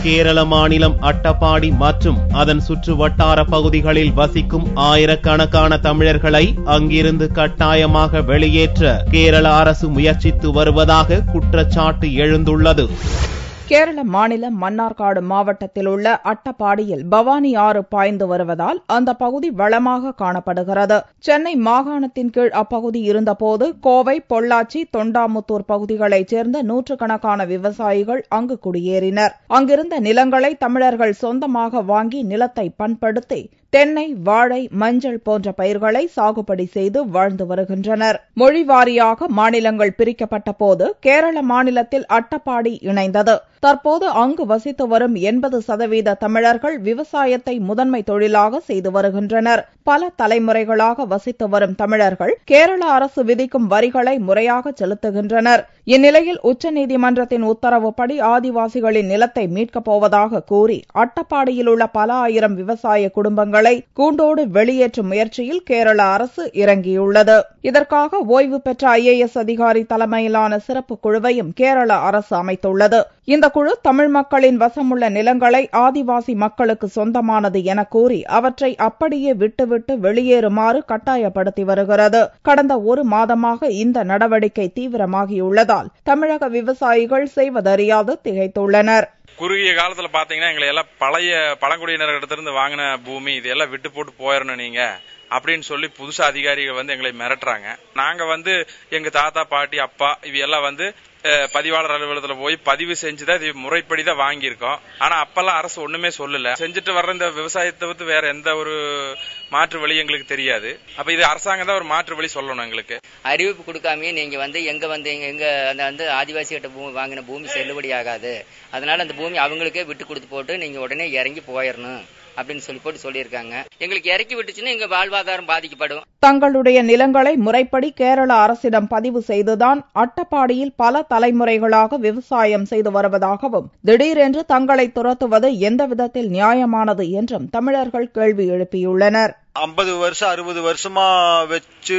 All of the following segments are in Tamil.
கேரள மாநிலம் அட்டப்பாடி மற்றும் அதன் சுற்று வட்டார பகுதிகளில் வசிக்கும் ஆயிரக்கணக்கான தமிழர்களை அங்கிருந்து கட்டாயமாக வெளியேற்ற கேரள அரசு முயற்சித்து வருவதாக குற்றச்சாட்டு எழுந்துள்ளது. கேரள மாநிலம் மன்னார்காடு மாவட்டத்தில் உள்ள அட்டப்பாடியில் பவானி ஆறு பாய்ந்து வருவதால் அந்த பகுதி வளமாக காணப்படுகிறது. சென்னை மாகாணத்தின் கீழ் அப்பகுதி இருந்தபோது கோவை, பொள்ளாச்சி, தொண்டாமுத்தூர் பகுதிகளைச் சேர்ந்த நூற்றுக்கணக்கான விவசாயிகள் அங்கு குடியேறினர். அங்கிருந்த நிலங்களை தமிழர்கள் சொந்தமாக வாங்கி நிலத்தை பண்படுத்தி தென்னை, வாழை, மஞ்சள் போன்ற பயிர்களை சாகுபடி செய்து வாழ்ந்து வருகின்றனர். மொழி வாரியாக மாநிலங்கள் பிரிக்கப்பட்ட போது கேரள மாநிலத்தில் அட்டப்பாடி இணைந்தது. தற்போது அங்கு வசித்து வரும் 80% தமிழர்கள் விவசாயத்தை முதன்மை தொழிலாக செய்து வருகின்றனர். பல தலைமுறைகளாக வசித்து வரும் தமிழர்கள் கேரள அரசு விதிக்கும் வரிகளை முறையாக செலுத்துகின்றனர். இந்நிலையில் உச்சநீதிமன்றத்தின் உத்தரவுப்படி ஆதிவாசிகளின் நிலத்தை மீட்கப் போவதாக கூறி அட்டப்பாடியில் உள்ள பல ஆயிரம் விவசாய குடும்பங்களை கூண்டோடு வெளியேற்றும் முயற்சியில் கேரள அரசு இறங்கியுள்ளது. இதற்காக ஓய்வு பெற்ற IAS அதிகாரி தலைமையிலான சிறப்பு குழுவையும் கேரள அரசு அமைத்துள்ளது. இந்த குழு தமிழ் மக்களின் வசமுள்ள நிலங்களை ஆதிவாசி மக்களுக்கு சொந்தமானது என கூறி அவற்றை அப்படியே விட்டுவிட்டு வெளியேறுமாறு கட்டாயப்படுத்தி வருகிறது. கடந்த ஒரு மாதமாக இந்த நடவடிக்கை தீவிரமாகியுள்ளதால் தமிழக விவசாயிகள் செய்வதறியாது திகைத்துள்ளனர். குறுகிய காலத்துல பாத்தீங்கன்னா எங்களை எல்லாம் பழைய பழங்குடியினர்களிடத்திலிருந்து வாங்கின பூமி இதெல்லாம் விட்டு போட்டு போயிடணும் நீங்க அப்படின்னு சொல்லி புதுசா அதிகாரிகள் எங்களை மிரட்டுறாங்க. நாங்க எங்க தாத்தா, பாட்டி, அப்பா இவையெல்லாம் பதிவாளர் அலுவலகத்துல போய் பதிவு செஞ்சுதான் இது முறைப்படிதான் வாங்கியிருக்கோம். ஆனா அப்பெல்லாம் அரசு ஒண்ணுமே சொல்லல. செஞ்சுட்டு வர்ற இந்த விவசாயத்தை வேற எந்த ஒரு மாற்று வழி எங்களுக்கு தெரியாது. அப்ப இது அரசாங்கம் தான் ஒரு மாற்று வழி சொல்லணும். எங்களுக்கு அறிவிப்பு கொடுக்காமயே நீங்க எங்க ஆதிவாசிகிட்ட வாங்கின பூமி செல்லுபடி ஆகாது. அதனால அந்த பூமி அவங்களுக்கே விட்டு கொடுத்து போட்டு நீங்க உடனே இறங்கி போயிடணும் அப்படின்னு சொல்லியிருக்காங்க. எங்களுக்கு இறக்கி விட்டுச்சுன்னா எங்க வாழ்வாதாரம் பாதிக்கப்படும். தங்களுடைய நிலங்களை முறைப்படி கேரள அரசிடம் பதிவு செய்துதான் அட்டப்பாடியில் பல தலைமுறைகளாக விவசாயம் செய்து வருவதாகவும் திடீரென்று தங்களை துரத்துவது எந்த விதத்தில் நியாயமானது என்றும் தமிழர்கள் கேள்வி எழுப்பியுள்ளனர். 50 வருஷம் 60 வருஷமா வச்சு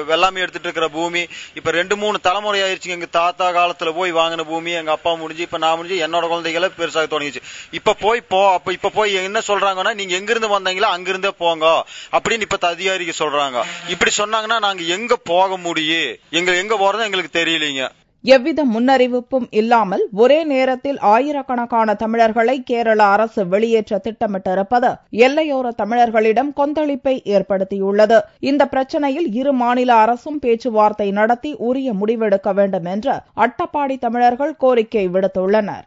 வெள்ளாமை எடுத்துட்டு இருக்கிற பூமி இப்ப 2-3 தலைமுறை ஆயிடுச்சு. எங்க தாத்தா காலத்துல போய் வாங்கின பூமி எங்க அப்பா முடிஞ்சு இப்ப நான் முடிஞ்சு என்னோட குழந்தைகளை பெருசாக தொடங்கிச்சு. இப்ப போய் என்ன சொல்றாங்கன்னா நீங்க எங்க இருந்து வந்தீங்களா அங்கிருந்தே போங்க அப்படின்னு இப்ப அதிகாரிக்கு சொல்றாங்க. இப்படி சொன்னாங்கன்னா நாங்க எங்க போக முடியும்? எங்க போறதா எங்களுக்கு தெரியலீங்க. எவ்வித முன்னறிவிப்பும் இல்லாமல் ஒரே நேரத்தில் ஆயிரக்கணக்கான தமிழர்களை கேரள அரசு வெளியேற்ற திட்டமிட்டிருப்பது எல்லையோர தமிழர்களிடம் கொந்தளிப்பை ஏற்படுத்தியுள்ளது. இந்த பிரச்சனையில் இரு மாநில அரசும் பேச்சுவார்த்தை நடத்தி உரிய முடிவெடுக்க வேண்டும் என்று அட்டப்பாடி தமிழர்கள் கோரிக்கை விடுத்துள்ளனர்.